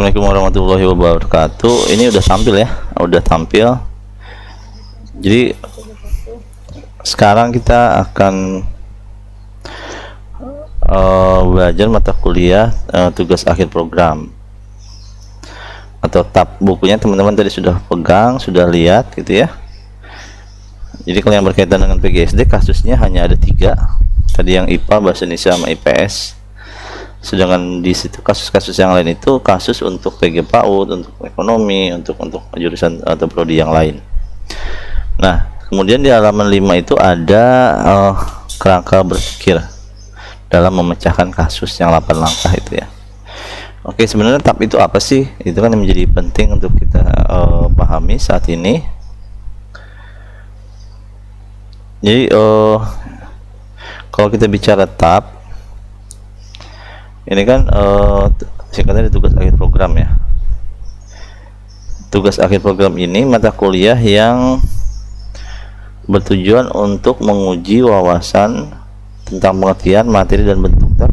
Assalamualaikum warahmatullahi wabarakatuh. Ini udah tampil ya, udah tampil. Jadi sekarang kita akan belajar mata kuliah tugas akhir program atau tab. Bukunya teman-teman tadi sudah pegang, sudah lihat gitu ya. Jadi kalau yang berkaitan dengan PGSD kasusnya hanya ada 3 tadi, yang IPA, bahasa Indonesia, sama IPS. Sedangkan di situ kasus-kasus yang lain itu kasus untuk PG PAUD, untuk ekonomi, untuk jurusan atau prodi yang lain. Nah, kemudian di halaman 5 itu ada kerangka berpikir dalam memecahkan kasus yang 8 langkah itu ya. Oke, sebenarnya tab itu apa sih? Itu kan yang menjadi penting untuk kita pahami saat ini. Jadi kalau kita bicara tab, ini kan singkatnya tugas akhir program ya. Tugas akhir program ini mata kuliah yang bertujuan untuk menguji wawasan tentang pengertian, materi, dan bentuk tab.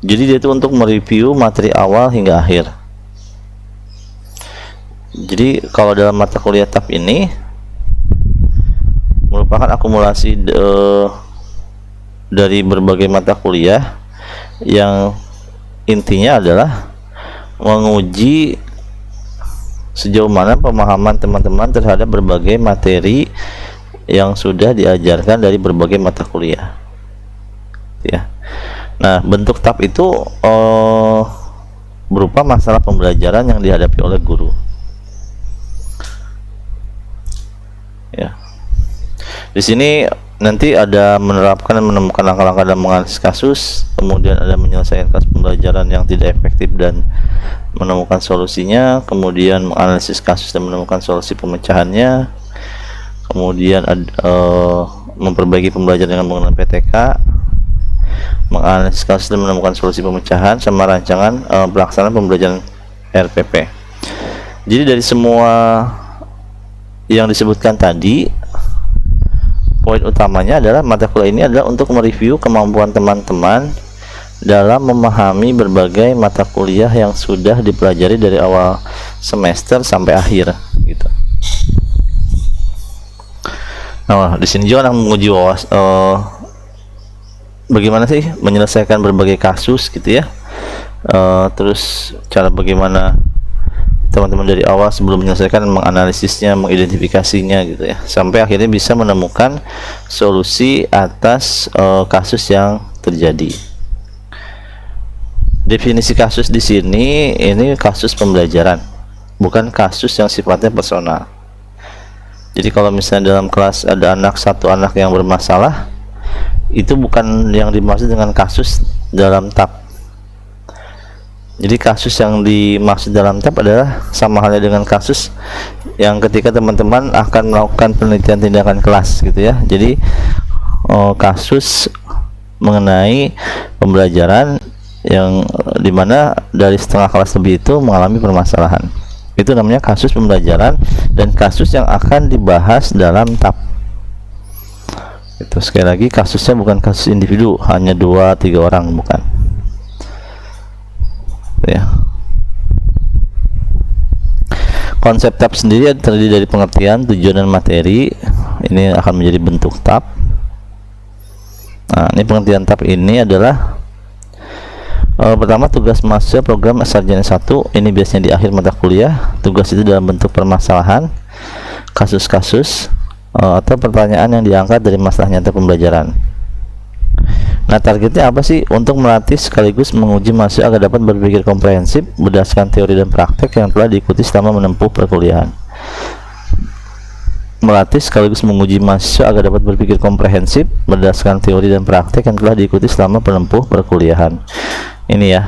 Jadi dia itu untuk mereview materi awal hingga akhir. Jadi kalau dalam mata kuliah tab ini merupakan akumulasi dari berbagai mata kuliah yang intinya adalah menguji sejauh mana pemahaman teman-teman terhadap berbagai materi yang sudah diajarkan dari berbagai mata kuliah ya. Nah, bentuk tab itu berupa masalah pembelajaran yang dihadapi oleh guru ya. Di sini nanti ada menerapkan dan menemukan langkah-langkah dalam menganalisis kasus, kemudian ada menyelesaikan kasus pembelajaran yang tidak efektif dan menemukan solusinya, kemudian menganalisis kasus dan menemukan solusi pemecahannya, kemudian memperbaiki pembelajaran dengan menggunakan PTK, menganalisis kasus dan menemukan solusi pemecahan, sama rancangan pelaksanaan pembelajaran RPP. Jadi dari semua yang disebutkan tadi, poin utamanya adalah mata kuliah ini adalah untuk mereview kemampuan teman-teman dalam memahami berbagai mata kuliah yang sudah dipelajari dari awal semester sampai akhir gitu. Nah, di sini juga akan menguji bagaimana sih menyelesaikan berbagai kasus gitu ya. Terus cara bagaimana teman-teman dari awal sebelum menyelesaikan menganalisisnya, mengidentifikasinya gitu ya, sampai akhirnya bisa menemukan solusi atas kasus yang terjadi. Definisi kasus di sini ini kasus pembelajaran, bukan kasus yang sifatnya personal. Jadi kalau misalnya dalam kelas ada satu anak yang bermasalah, itu bukan yang dimaksud dengan kasus dalam tab. Jadi kasus yang dimaksud dalam tab adalah sama halnya dengan kasus yang ketika teman-teman akan melakukan penelitian tindakan kelas gitu ya. Jadi kasus mengenai pembelajaran yang dimana dari setengah kelas lebih itu mengalami permasalahan, itu namanya kasus pembelajaran dan kasus yang akan dibahas dalam tab. Itu sekali lagi kasusnya bukan kasus individu hanya 2-3 orang, bukan ya. Konsep tab sendiri terdiri dari pengertian, tujuan, dan materi. Ini akan menjadi bentuk tab. Nah, ini pengertian tab ini adalah pertama, tugas mahasiswa program sarjana 1. Ini biasanya di akhir mata kuliah. Tugas itu dalam bentuk permasalahan, kasus-kasus, atau pertanyaan yang diangkat dari masalah nyata pembelajaran. Nah, targetnya apa sih? Untuk melatih sekaligus menguji mahasiswa agar dapat berpikir komprehensif berdasarkan teori dan praktek yang telah diikuti selama menempuh perkuliahan. Melatih sekaligus menguji mahasiswa agar dapat berpikir komprehensif berdasarkan teori dan praktek yang telah diikuti selama menempuh perkuliahan. Ini ya.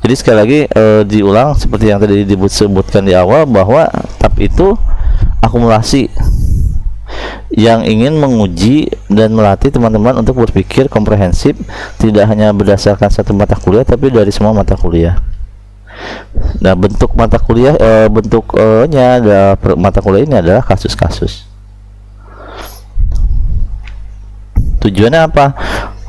Jadi sekali lagi diulang seperti yang tadi disebutkan di awal, bahwa tab itu akumulasi yang ingin menguji dan melatih teman-teman untuk berpikir komprehensif, tidak hanya berdasarkan satu mata kuliah tapi dari semua mata kuliah. Nah, bentuk mata kuliah mata kuliah ini adalah kasus-kasus. Tujuannya apa?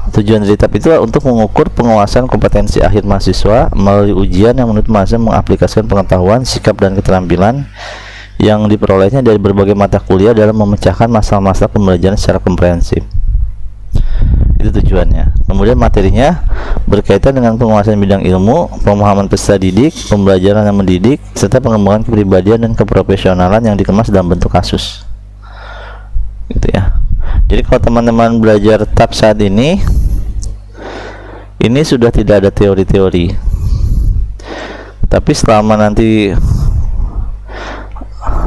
Tujuan dari TAP itu untuk mengukur penguasaan kompetensi akhir mahasiswa melalui ujian yang menurut mahasiswa mengaplikasikan pengetahuan, sikap, dan keterampilan yang diperolehnya dari berbagai mata kuliah dalam memecahkan masalah-masalah pembelajaran secara komprehensif. Itu tujuannya. Kemudian materinya berkaitan dengan penguasaan bidang ilmu, pemahaman peserta didik, pembelajaran yang mendidik, serta pengembangan kepribadian dan keprofesionalan yang dikemas dalam bentuk kasus. Gitu ya. Jadi kalau teman-teman belajar TAP saat ini sudah tidak ada teori-teori, tapi selama nanti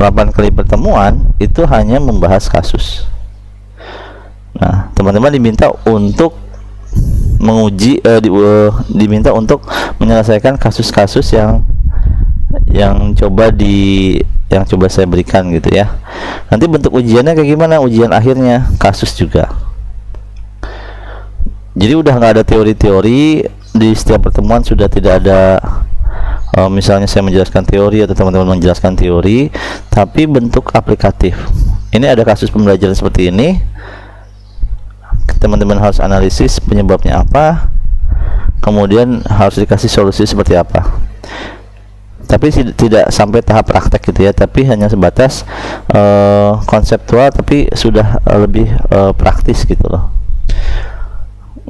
8 kali pertemuan itu hanya membahas kasus. Nah, teman-teman diminta untuk menguji, diminta untuk menyelesaikan kasus-kasus yang coba saya berikan gitu ya. Nanti bentuk ujiannya kayak gimana? Ujian akhirnya kasus juga. Jadi udah nggak ada teori-teori, di setiap pertemuan sudah tidak ada misalnya saya menjelaskan teori atau teman-teman menjelaskan teori, tapi bentuk aplikatif. Ini ada kasus pembelajaran seperti ini, teman-teman harus analisis penyebabnya apa, kemudian harus dikasih solusi seperti apa. Tapi tidak sampai tahap praktek gitu ya, tapi hanya sebatas konseptual, tapi sudah lebih praktis gitu loh.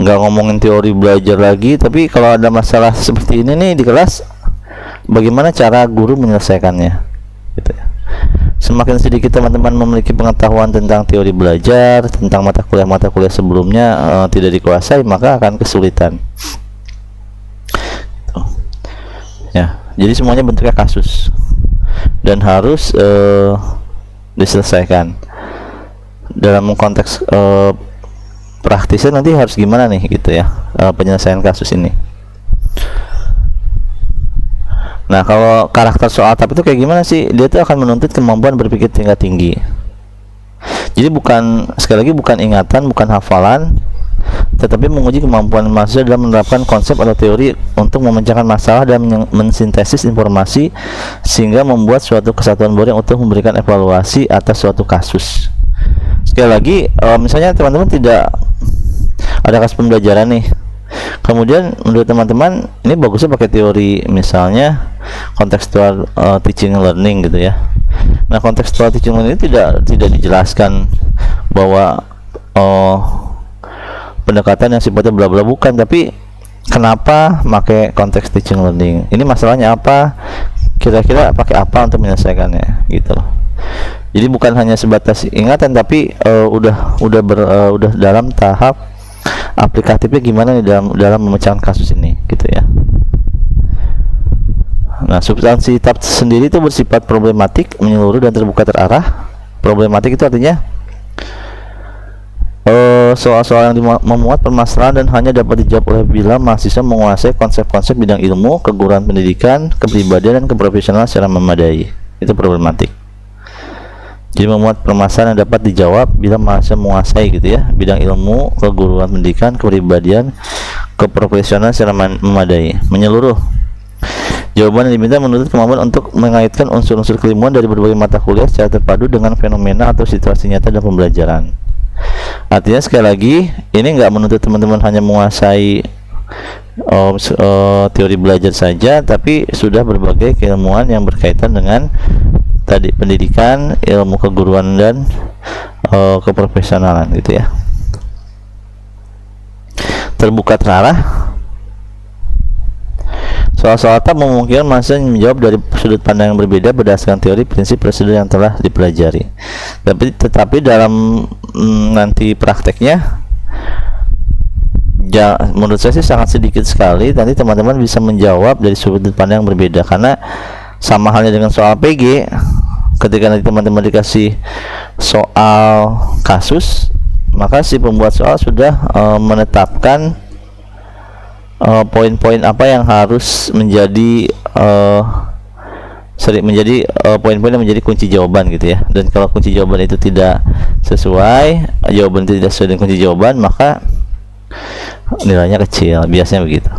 Nggak ngomongin teori belajar lagi, tapi kalau ada masalah seperti ini nih di kelas, bagaimana cara guru menyelesaikannya gitu ya. Semakin sedikit teman-teman memiliki pengetahuan tentang teori belajar, tentang mata kuliah sebelumnya tidak dikuasai, maka akan kesulitan gitu. Ya, jadi semuanya bentuknya kasus dan harus diselesaikan. Dalam konteks praktisnya nanti harus gimana nih gitu ya, penyelesaian kasus ini. Nah, kalau karakter soal TAP itu kayak gimana sih? Dia tuh akan menuntut kemampuan berpikir tingkat tinggi. Jadi sekali lagi bukan ingatan, bukan hafalan, tetapi menguji kemampuan mahasiswa dalam menerapkan konsep atau teori untuk memecahkan masalah dan mensintesis informasi sehingga membuat suatu kesatuan baru yang utuh, memberikan evaluasi atas suatu kasus. Sekali lagi, misalnya teman-teman tidak ada kasus pembelajaran nih, kemudian menurut teman-teman ini bagusnya pakai teori misalnya contextual teaching learning gitu ya. Nah, contextual teaching learning ini tidak dijelaskan bahwa pendekatan yang sifatnya bla bla, bukan, tapi kenapa pakai konteks teaching learning, ini masalahnya apa, kira-kira pakai apa untuk menyelesaikannya gitu loh. Jadi bukan hanya sebatas ingatan, tapi udah dalam tahap aplikatifnya gimana nih dalam memecahkan kasus ini gitu ya. Nah, substansi TAP sendiri itu bersifat problematik, menyeluruh, dan terbuka terarah. Problematik itu artinya soal-soal yang memuat permasalahan dan hanya dapat dijawab oleh bila mahasiswa menguasai konsep-konsep bidang ilmu, keguruan pendidikan, kepribadian, dan keprofesionalan secara memadai. Itu problematik. Jadi memuat permasalahan yang dapat dijawab bila mahasiswa menguasai gitu ya bidang ilmu, keguruan pendidikan, kepribadian, keprofesionalan secara memadai. Menyeluruh, jawaban yang diminta menuntut kemampuan untuk mengaitkan unsur-unsur keilmuan dari berbagai mata kuliah secara terpadu dengan fenomena atau situasi nyata dalam pembelajaran. Artinya sekali lagi, ini nggak menuntut teman-teman hanya menguasai teori belajar saja, tapi sudah berbagai keilmuan yang berkaitan dengan tadi pendidikan, ilmu keguruan, dan keprofesionalan gitu ya. Terbuka terarah, soal-soal TAP memungkinkan mahasiswa menjawab dari sudut pandang yang berbeda berdasarkan teori, prinsip, prosedur yang telah dipelajari. Tetapi dalam nanti prakteknya, menurut saya sih sangat sedikit sekali nanti teman-teman bisa menjawab dari sudut pandang yang berbeda, karena sama halnya dengan soal PG, ketika nanti teman-teman dikasih soal kasus, maka si pembuat soal sudah menetapkan poin-poin apa yang harus menjadi poin-poin yang menjadi kunci jawaban gitu ya. Dan kalau kunci jawaban itu tidak sesuai, jawaban itu tidak sesuai dengan kunci jawaban, maka nilainya kecil, biasanya begitu.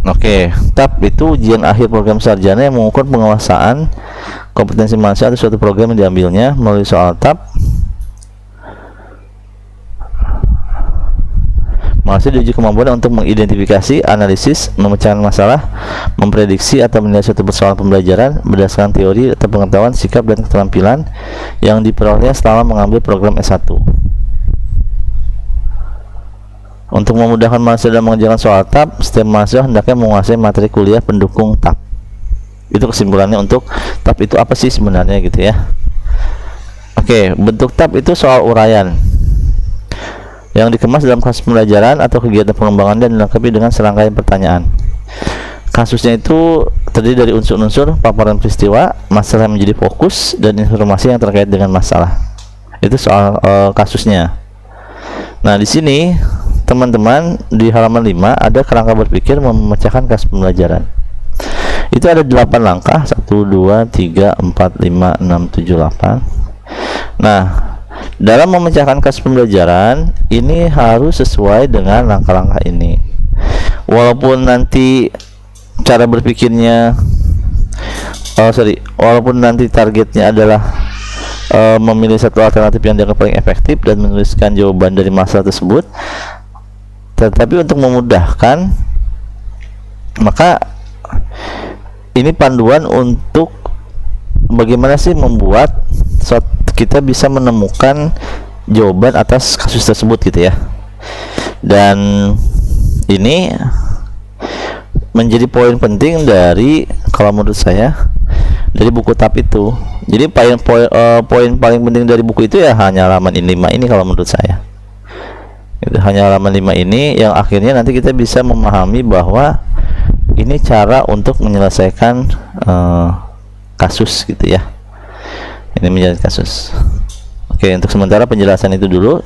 Oke, TAP itu ujian akhir program sarjana yang mengukur penguasaan kompetensi mahasiswa atau suatu program yang diambilnya. Melalui soal TAP, Manusia diuji kemampuan untuk mengidentifikasi, analisis, memecahkan masalah, memprediksi atau menilai suatu persoalan pembelajaran berdasarkan teori atau pengetahuan, sikap, dan keterampilan yang diperoleh selama mengambil program S1. Untuk memudahkan mahasiswa dalam mengerjakan soal TAP, setiap mahasiswa hendaknya menguasai materi kuliah pendukung TAP. Itu kesimpulannya untuk TAP itu apa sih sebenarnya gitu ya. Oke, bentuk TAP itu soal uraian yang dikemas dalam kasus pembelajaran atau kegiatan pengembangan dan dilengkapi dengan serangkaian pertanyaan. Kasusnya itu terdiri dari unsur-unsur paparan peristiwa, masalah yang menjadi fokus, dan informasi yang terkait dengan masalah. Itu soal kasusnya. Nah, di sini teman-teman di halaman 5 ada kerangka berpikir memecahkan kasus pembelajaran. Itu ada 8 langkah, 1 2 3 4 5 6 7 8. Nah, dalam memecahkan kasus pembelajaran ini harus sesuai dengan langkah-langkah ini. Walaupun nanti cara berpikirnya walaupun nanti targetnya adalah memilih satu alternatif yang dianggap paling efektif dan menuliskan jawaban dari masalah tersebut, tetapi untuk memudahkan, maka ini panduan untuk bagaimana sih membuat kita bisa menemukan jawaban atas kasus tersebut gitu ya. Dan ini menjadi poin penting dari, kalau menurut saya, dari buku TAP itu. Jadi poin paling penting dari buku itu ya hanya halaman 5 ini kalau menurut saya. Itu hanya halaman 5 ini yang akhirnya nanti kita bisa memahami bahwa ini cara untuk menyelesaikan kasus gitu ya. Ini menjadi kasus. Oke, untuk sementara penjelasan itu dulu.